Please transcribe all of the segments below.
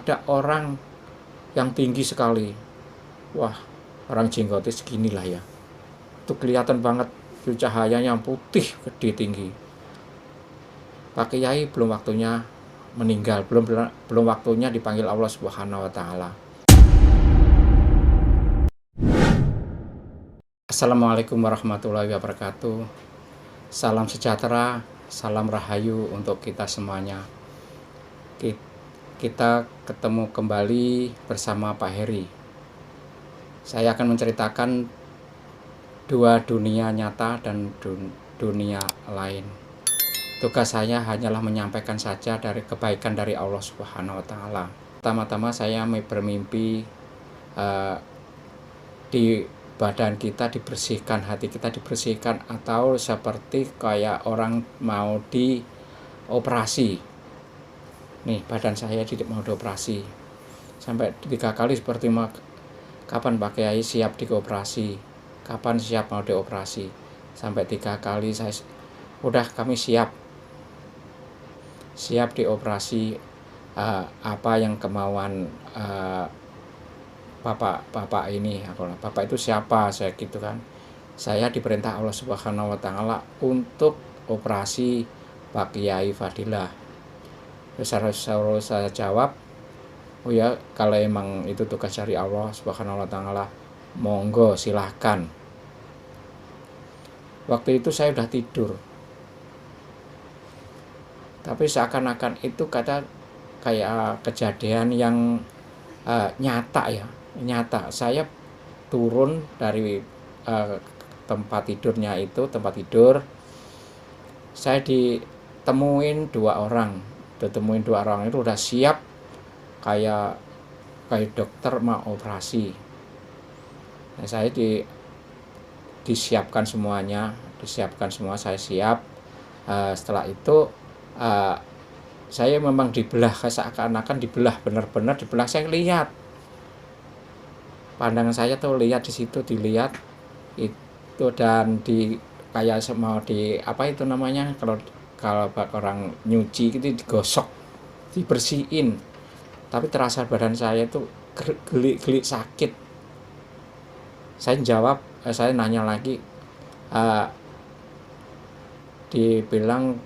ada orang yang tinggi sekali. Wah, orang jenggotnya seginilah ya. Itu kelihatan banget, itu cahayanya yang putih, gede, tinggi. Pak Kiai belum waktunya meninggal, belum waktunya dipanggil Allah Subhanahu wa taala. Assalamualaikum warahmatullahi wabarakatuh. Salam sejahtera, salam rahayu untuk kita semuanya. Kita ketemu kembali bersama Pak Heri. Saya akan menceritakan dua dunia nyata dan dunia lain. Tugas saya hanyalah menyampaikan saja dari kebaikan dari Allah Subhanahu wa taala. Pertama-tama saya bermimpi di badan kita dibersihkan, hati kita dibersihkan, atau seperti kayak orang mau dioperasi. Nih, badan saya mau dioperasi sampai 3 kali seperti kapan Pak Kiai siap dioperasi, kapan siap mau dioperasi, sampai 3 kali saya udah, kami siap dioperasi. Apa yang kemauan Bapak ini, Bapak itu siapa, saya gitu kan. Saya diperintah Allah Subhanahu wa taala untuk operasi Pak Kiai Fadilah. Terus saya jawab, oh ya, kalau emang itu tugas dari Allah Subhanahu wa taala, monggo silahkan. Waktu itu saya udah tidur, tapi seakan-akan itu kayak kejadian yang nyata. Saya turun dari tempat tidur, saya ditemuin dua orang itu udah siap kayak dokter mau operasi. Nah, saya disiapkan semua, saya siap. Setelah itu saya memang dibelah, seakan-akan dibelah, benar-benar dibelah. Saya lihat, pandangan saya tuh lihat di situ, dilihat itu, dan kayak mau apa itu namanya, kalau orang nyuci gitu, digosok, dibersihin. Tapi terasa badan saya itu gelik-gelik, sakit. Saya nanya lagi, dibilang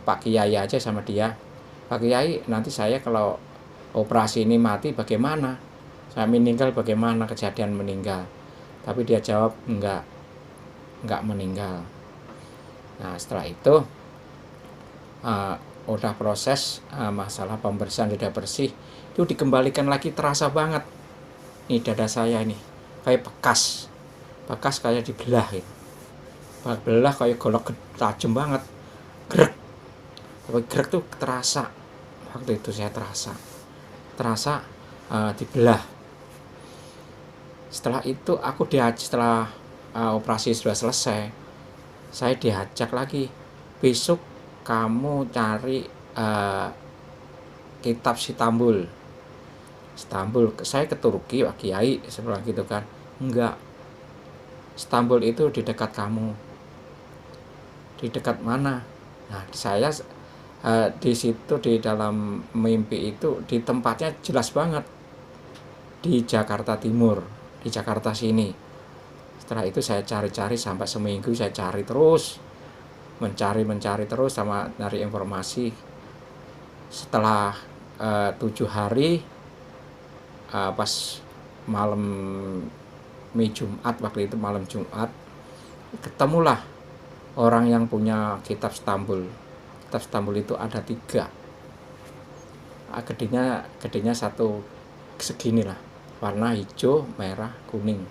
Pak Kiai aja sama dia, Pak Kiai, nanti saya kalau operasi ini mati bagaimana, saya meninggal bagaimana, kejadian meninggal. Tapi dia jawab enggak meninggal. Nah, setelah itu udah proses masalah pembersihan, sudah bersih, itu dikembalikan lagi. Terasa banget nih dada saya ini kayak bekas kayak dibelah gitu. Belah kayak golok tajam banget, grek tuh terasa. Waktu itu saya terasa dibelah. Setelah itu setelah operasi sudah selesai, saya diajak lagi, besok kamu cari kitab Istanbul. Saya ke Turki, Pak Kiai, sebelah gitu kan. Enggak, Istanbul itu di dekat kamu. Di dekat mana? Nah, saya di situ, di dalam mimpi itu, di tempatnya jelas banget, di Jakarta Timur, di Jakarta sini. Setelah itu saya cari-cari sampai seminggu, saya cari terus, mencari terus, sama nyari informasi. Setelah 7 hari, pas malam Jumat, waktu itu malam Jumat, ketemulah orang yang punya kitab Istanbul. Kitab Istanbul itu ada 3. Gedenya satu segini lah, warna hijau, merah, kuning.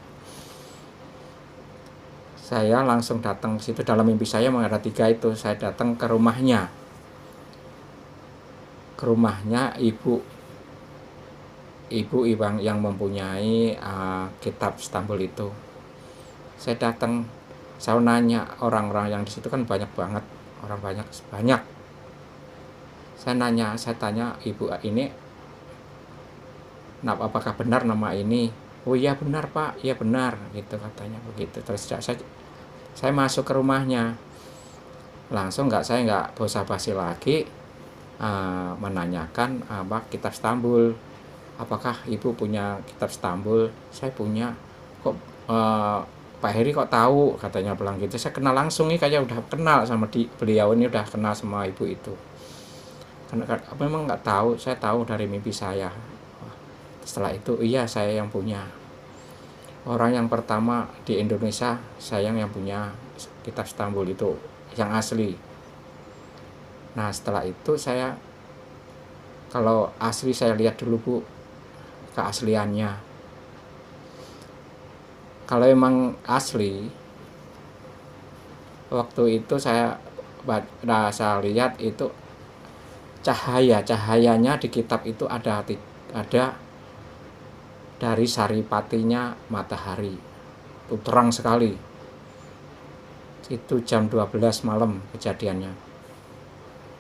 Saya langsung datang ke situ, dalam mimpi saya ada 3 itu. Saya datang ke rumahnya ibu yang mempunyai kitab Istanbul itu. Saya datang, saya nanya, orang-orang yang di situ kan banyak banget, orang banyak. Saya tanya ibu ini, apakah benar nama ini? Oh iya benar Pak, iya benar, gitu katanya begitu. Terus saya masuk ke rumahnya, langsung saya nggak basa-basi lagi, menanyakan kitab Stambul. Apakah ibu punya kitab Stambul? Saya punya. Kok Pak Heri kok tahu, katanya bilang gitu. Saya kenal langsung nih, kayak udah kenal sama beliau ini, udah kenal sama ibu itu. Karena memang nggak tahu, saya tahu dari mimpi saya. Setelah itu, iya saya yang punya. Orang yang pertama di Indonesia saya yang punya kitab Stambul itu, yang asli. Nah setelah itu saya, kalau asli saya lihat dulu Bu, keasliannya. Kalau emang asli, waktu itu saya lihat itu cahayanya di kitab itu ada dari saripatinya matahari. Itu terang sekali. Itu jam 12 malam kejadiannya.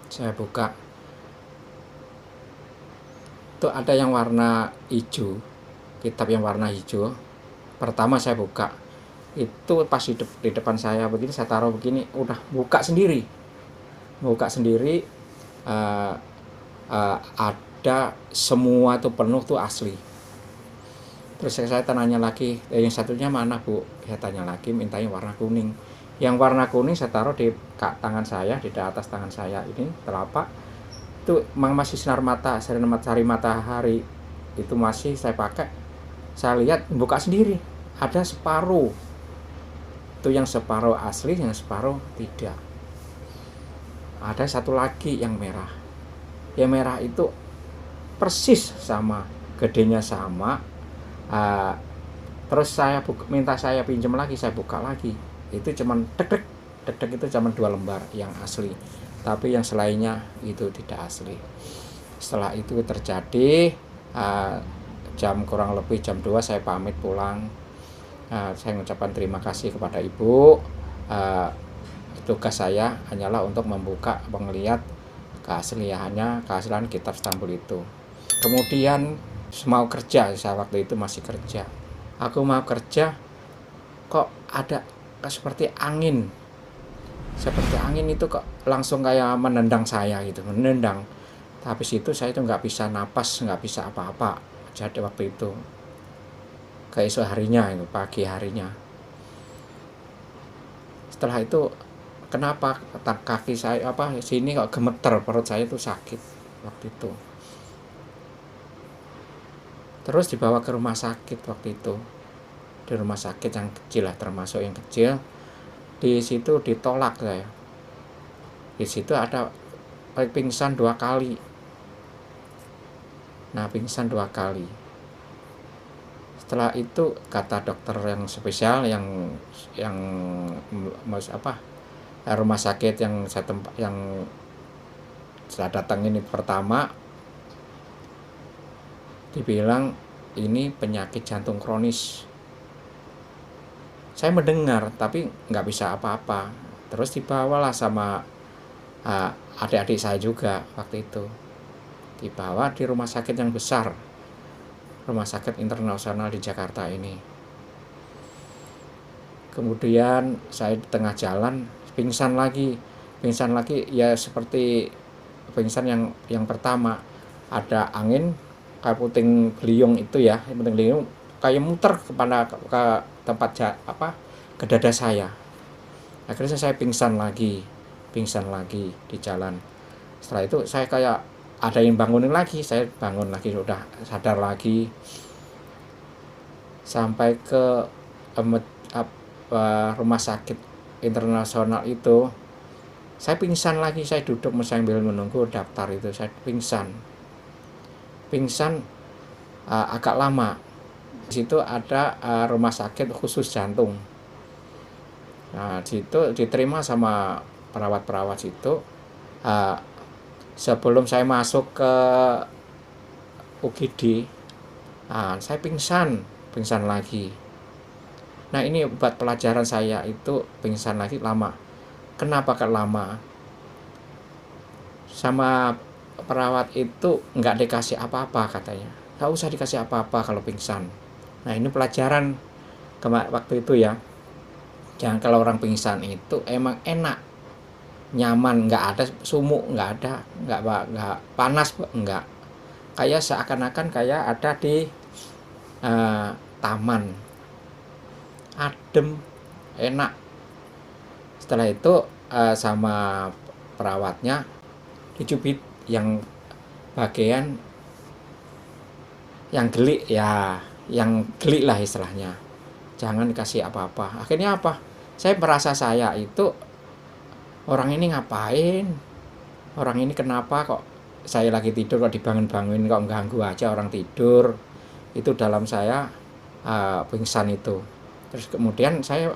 Saya buka. Itu ada yang warna hijau, kitab yang warna hijau. Pertama saya buka, itu pas di depan saya begini, saya taruh begini, udah buka sendiri, ada semua tuh penuh tuh asli. Terus saya tanya lagi, yang satunya mana Bu? Saya tanya lagi, mintanya warna kuning. Yang warna kuning saya taruh di tangan saya, di atas tangan saya ini telapak. Itu masih sinar matahari, itu masih saya pakai. Saya lihat buka sendiri, ada separuh. Itu yang separuh asli, yang separuh tidak. Ada satu lagi yang merah. Yang merah itu persis sama, gedenya sama. Terus saya minta saya pinjam lagi, saya buka lagi. Itu cuman dek itu cuman 2 lembar yang asli. Tapi yang selainnya itu tidak asli. Setelah itu terjadi, kurang lebih jam 2 saya pamit pulang. Saya mengucapkan terima kasih kepada ibu. Tugas saya hanyalah untuk membuka, melihat keaslian kitab Stambul itu. Kemudian mau kerja, saya waktu itu masih kerja. Aku mau kerja, kok ada seperti angin. Seperti angin itu kok langsung kayak menendang saya gitu, menendang. Tapi situ saya itu nggak bisa napas, nggak bisa apa-apa. Jadi waktu itu keesok harinya, itu pagi harinya. Setelah itu kenapa kaki saya sini kok gemeter, perut saya itu sakit waktu itu. Terus dibawa ke rumah sakit waktu itu. Di rumah sakit yang kecil lah, termasuk yang kecil. Di situ ditolak saya. Di situ ada pingsan 2 kali. Nah, pingsan 2 kali. Setelah itu kata dokter yang spesial yang rumah sakit yang saya datangin itu pertama, dibilang ini penyakit jantung kronis. Saya mendengar tapi nggak bisa apa-apa. Terus dibawalah sama adik-adik saya juga waktu itu. Dibawa di rumah sakit yang besar, rumah sakit internasional di Jakarta ini. Kemudian saya di tengah jalan pingsan lagi ya, seperti pingsan yang pertama. Ada angin kayak puting beliung itu ya, puting beliung kayak muter ke tempat ke dada saya. Akhirnya saya pingsan lagi di jalan. Setelah itu saya kayak ada yang bangunin lagi, saya bangun lagi, sudah sadar lagi. Sampai ke rumah sakit internasional itu, saya pingsan lagi. Saya duduk sambil menunggu daftar itu, saya pingsan agak lama. Di situ ada rumah sakit khusus jantung. Nah, di situ diterima sama perawat-perawat situ. Sebelum saya masuk ke UGD, saya pingsan lagi. Nah, ini buat pelajaran saya itu, pingsan lagi lama. Kenapa kan lama? Sama perawat itu nggak dikasih apa-apa katanya. Nggak usah dikasih apa-apa kalau pingsan. Nah, ini pelajaran waktu itu ya. Jangan kalau orang pingsan itu emang enak. nyaman, nggak ada sumuk, nggak panas, nggak. Kayak seakan-akan kayak ada di taman, adem, enak. Setelah itu sama perawatnya dicubit yang bagian yang gelik ya, yang gelik lah istilahnya, jangan dikasih apa-apa. Akhirnya apa, saya merasa saya itu, orang ini ngapain, orang ini kenapa kok saya lagi tidur kok dibangun-bangunin, kok ganggu aja orang tidur. Itu dalam saya pingsan itu. Terus kemudian saya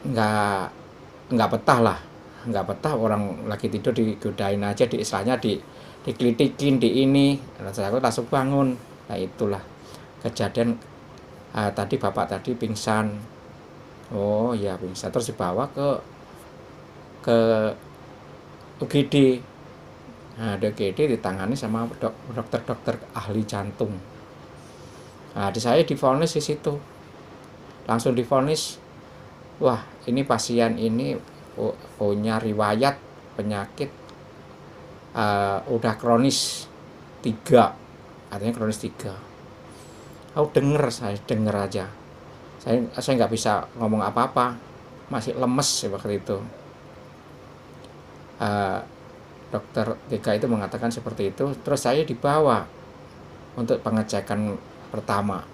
nggak betah lah, nggak betah orang lagi tidur digodain aja, istilahnya dikelitikin di ini. Saya langsung bangun. Nah itulah kejadian tadi bapak tadi pingsan. Oh ya pingsan, terus dibawa ke UGD. Nah di UGD ditangani sama dokter ahli jantung. Nah di saya divonis di situ, langsung divonis, wah ini pasien ini punya riwayat penyakit udah kronis 3, artinya kronis 3. Saya denger aja, saya nggak bisa ngomong apa-apa, masih lemes waktu itu. Dokter TK itu mengatakan seperti itu. Terus saya dibawa untuk pengecekan pertama.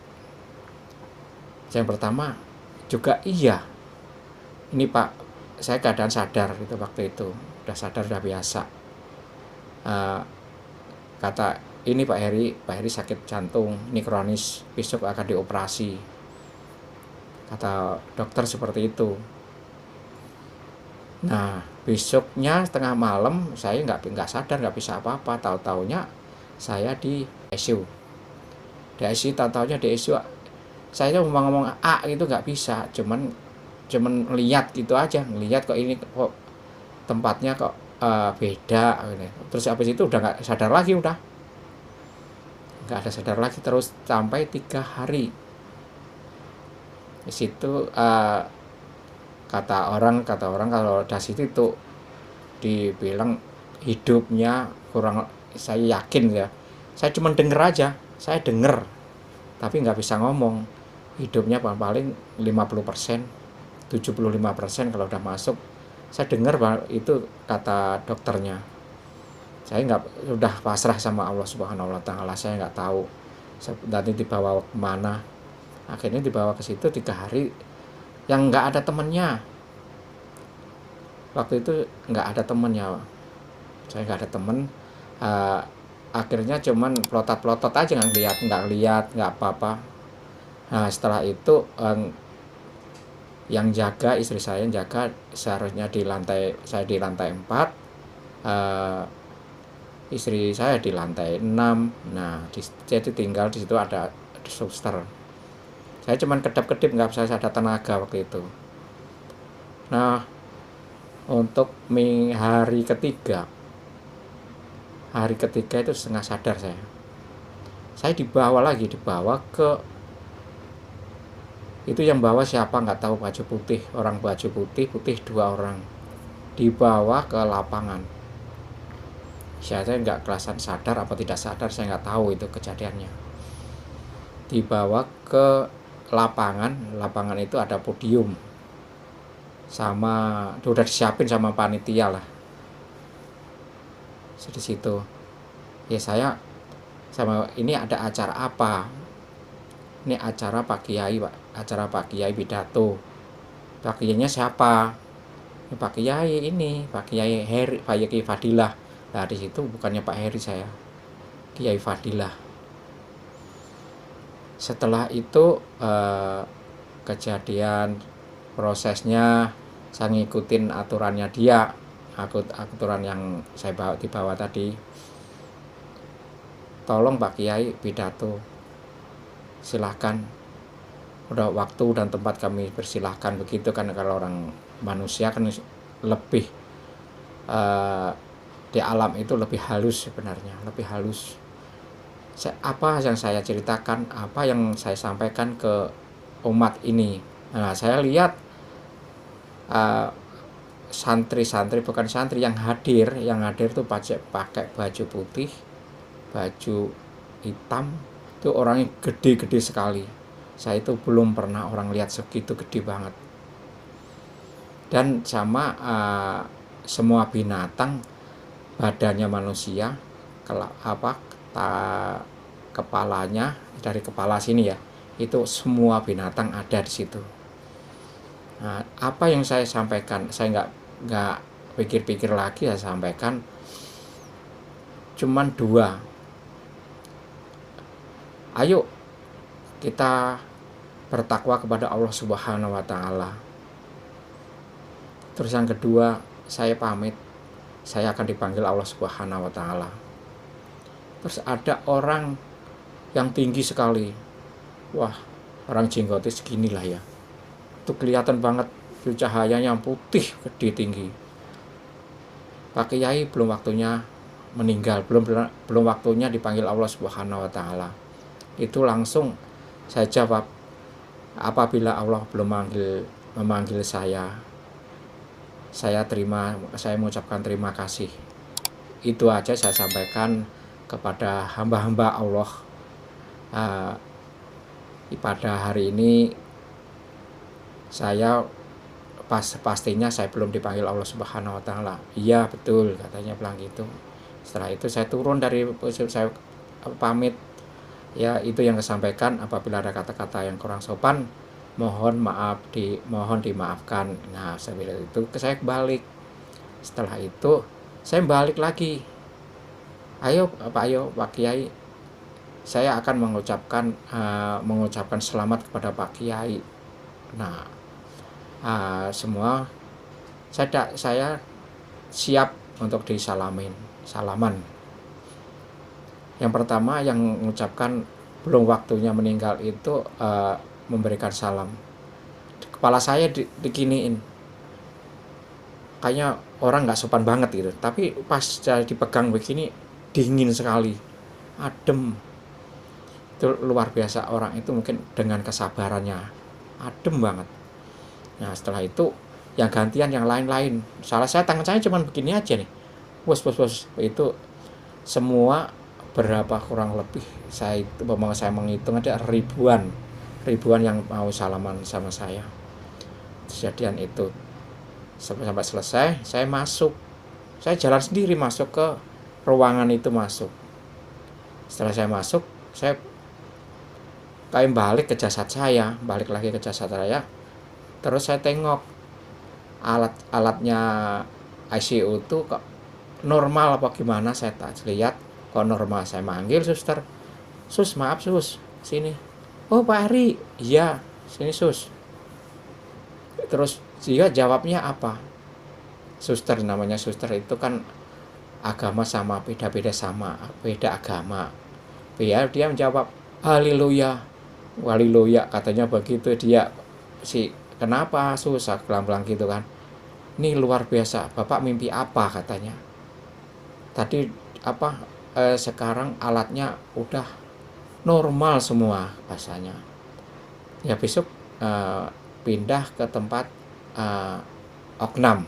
Yang pertama juga iya, ini Pak, saya keadaan sadar itu waktu itu, udah sadar, udah biasa. Kata ini Pak Heri sakit jantung, ini kronis, besok akan dioperasi, kata dokter seperti itu. Nah besoknya tengah malam saya nggak sadar, nggak bisa apa-apa. Tahu-taunya saya di ICU, tahu-taunya di ICU. Saya mau ngomong gitu nggak bisa, cuman lihat gitu aja, ngelihat kok ini kok tempatnya kok beda. Terus habis itu udah nggak sadar lagi, udah nggak ada sadar lagi terus sampai 3 hari. Di situ kata orang kalau dari situ itu dibilang hidupnya kurang, saya yakin ya, saya cuma denger aja, saya denger tapi nggak bisa ngomong. Hidupnya paling 50%, 75% kalau udah masuk. Saya dengar itu kata dokternya. Saya udah pasrah sama Allah Subhanahu wa Ta'ala. Saya nggak tahu nanti dibawa kemana. Akhirnya dibawa ke situ 3 hari, yang nggak ada temennya. Waktu itu nggak ada temennya, saya nggak ada temen. Akhirnya cuman pelotot aja, nggak lihat nggak apa-apa. Nah setelah itu yang jaga, istri saya yang jaga, seharusnya saya di lantai 4, istri saya di lantai 6. Nah jadi tinggal di situ ada suster. Saya cuman kedap-kedip, nggak bisa ada tenaga waktu itu. Nah untuk hari ketiga itu setengah sadar saya dibawa ke, itu yang bawa siapa nggak tahu, baju putih, orang baju putih 2 orang, dibawa ke lapangan. Saya nggak kelasan sadar apa tidak sadar, saya nggak tahu itu kejadiannya. Dibawa ke lapangan itu ada podium sama udah disiapin sama panitia lah. Di situ ya saya sama, ini ada acara apa, ini acara Pak Kiai, acara Pak Kiai pidato. Pak Kiainya siapa? Ini Pak Kiai, Pak Kiai Heri, Pak Kiai Fadilah. Nah di situ bukannya Pak Heri, saya Kiai Fadilah. Setelah itu kejadian prosesnya, saya ngikutin aturannya dia, aturan yang saya dibawa tadi. Tolong Pak Kiai pidato, silahkan, udah waktu dan tempat kami persilahkan, begitu kan. Kalau orang manusia kan lebih di alam itu lebih halus sebenarnya, lebih halus. Apa yang saya ceritakan, apa yang saya sampaikan ke umat ini. Nah saya lihat santri-santri, bukan santri, yang hadir tuh pakai baju putih, baju hitam, itu orangnya gede-gede sekali. Saya itu belum pernah orang lihat segitu gede banget. Dan sama semua binatang, badannya manusia, kepalanya dari kepala sini ya, itu semua binatang ada di situ. Nah, apa yang saya sampaikan, saya nggak pikir-pikir lagi, saya sampaikan cuman 2. Ayo kita bertakwa kepada Allah Subhanahu wa Ta'ala. Terus yang kedua, saya pamit, saya akan dipanggil Allah Subhanahu wa Ta'ala. Terus ada orang yang tinggi sekali, wah, orang jenggotnya segini lah ya, itu kelihatan banget cahayanya yang putih, gede, tinggi. Pak Kiai belum waktunya meninggal, belum waktunya dipanggil Allah Subhanahu wa Ta'ala. Itu langsung saya jawab, apabila Allah belum memanggil saya mengucapkan terima kasih. Itu aja saya sampaikan kepada hamba-hamba Allah. Pada hari ini saya pastinya saya belum dipanggil Allah Subhanahu wa Ta'ala. Iya betul, katanya bilang gitu. Setelah itu saya turun dari posisi, saya pamit. Ya, itu yang saya sampaikan. Apabila ada kata-kata yang kurang sopan, mohon dimaafkan. Nah, setelah itu saya balik. Setelah itu saya balik lagi. Ayo Pak Kiai, saya akan mengucapkan selamat kepada Pak Kiai. Nah, semua saya siap untuk salaman. Yang pertama yang mengucapkan belum waktunya meninggal itu memberikan salam. Kepala saya diginiin, kayaknya orang nggak sopan banget gitu. Tapi pas saya dipegang begini, dingin sekali, adem. Itu luar biasa, orang itu mungkin dengan kesabarannya adem banget. Nah, setelah itu yang gantian yang lain-lain. Salah saya, tangan saya cuma begini aja nih. Bos, itu semua berapa kurang lebih, saya menghitung ada ribuan yang mau salaman sama saya. Kejadian itu sampai selesai, saya jalan sendiri masuk ke ruangan itu. Setelah saya masuk, saya kayak balik lagi ke jasad saya. Terus saya tengok alatnya ICU itu kok normal apa gimana, saya tak lihat kok normal. Saya manggil suster, maaf sus, sini. Oh Pak Heri, iya sini sus. Terus dia jawabnya apa? Suster, namanya suster itu kan agama sama, beda agama. Dia menjawab haleluya, katanya begitu. Dia kenapa susah pelan-pelan gitu kan. Ini luar biasa, Bapak mimpi apa, katanya. Tadi sekarang alatnya udah normal semua bahasanya. Ya besok pindah ke tempat oknam,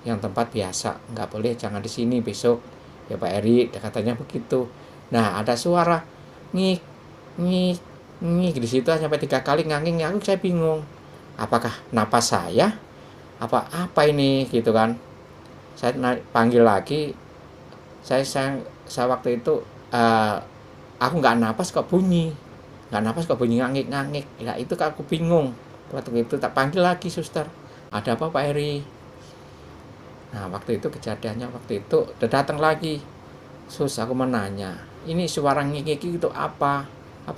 yang tempat biasa, nggak boleh, jangan di sini besok ya Pak Eri, katanya begitu. Nah, ada suara ngik di situ sampai 3 kali nganging. Saya bingung, apakah napas saya apa ini gitu kan. Saya panggil lagi, saya waktu itu aku nggak napas kok bunyi ngangik. Ya itu aku bingung. Waktu itu tak panggil lagi, suster, ada apa Pak Eri? Nah, waktu itu kejadiannya, waktu itu udah datang lagi. Sus, aku menanya, ini suara ngik itu apa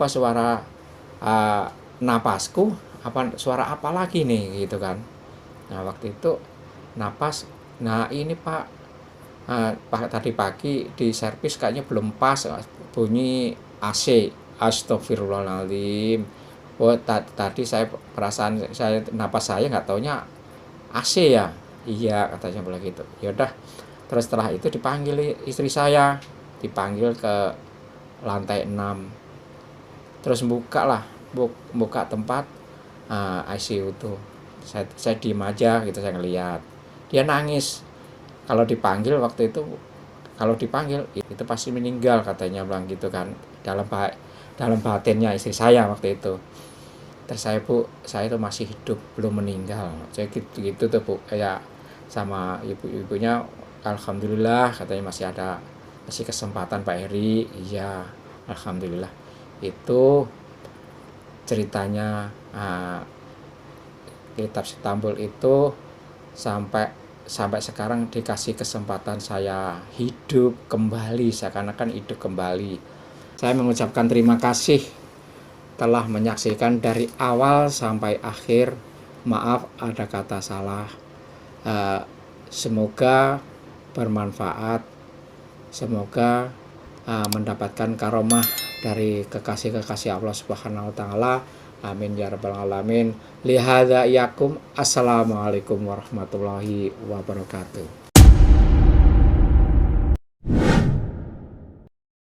suara napasku, apa suara apa lagi nih gitu kan. Nah, waktu itu napas, nah ini Pak, tadi pagi di servis kayaknya belum pas, bunyi AC. Astagfirullahaladzim. Oh, tadi perasaan saya napas saya nggak taunya AC ya. Iya, katanya begitu. Ya udah. Terus setelah itu dipanggil istri saya, dipanggil ke lantai 6. Terus buka tempat ICU tuh. Saya diem aja gitu, saya ngeliat. Dia nangis. Kalau dipanggil waktu itu, kalau dipanggil itu pasti meninggal katanya, bilang gitu kan, dalam batinnya istri saya waktu itu. Terus saya, Bu, saya itu masih hidup, belum meninggal. Saya gitu tuh, Bu, kayak sama ibunya, alhamdulillah katanya masih kesempatan Pak Heri. Iya, alhamdulillah. Itu ceritanya. Kitab Istanbul itu sampai sampai sekarang dikasih kesempatan saya hidup kembali, seakan-akan hidup kembali. Saya mengucapkan terima kasih telah menyaksikan dari awal sampai akhir. Maaf ada kata salah. Semoga bermanfaat, semoga mendapatkan karomah dari kekasih-kekasih Allah Subhanahu wa taala. Amin ya rabbal alamin. Lihada yakum. Assalamualaikum warahmatullahi wabarakatuh.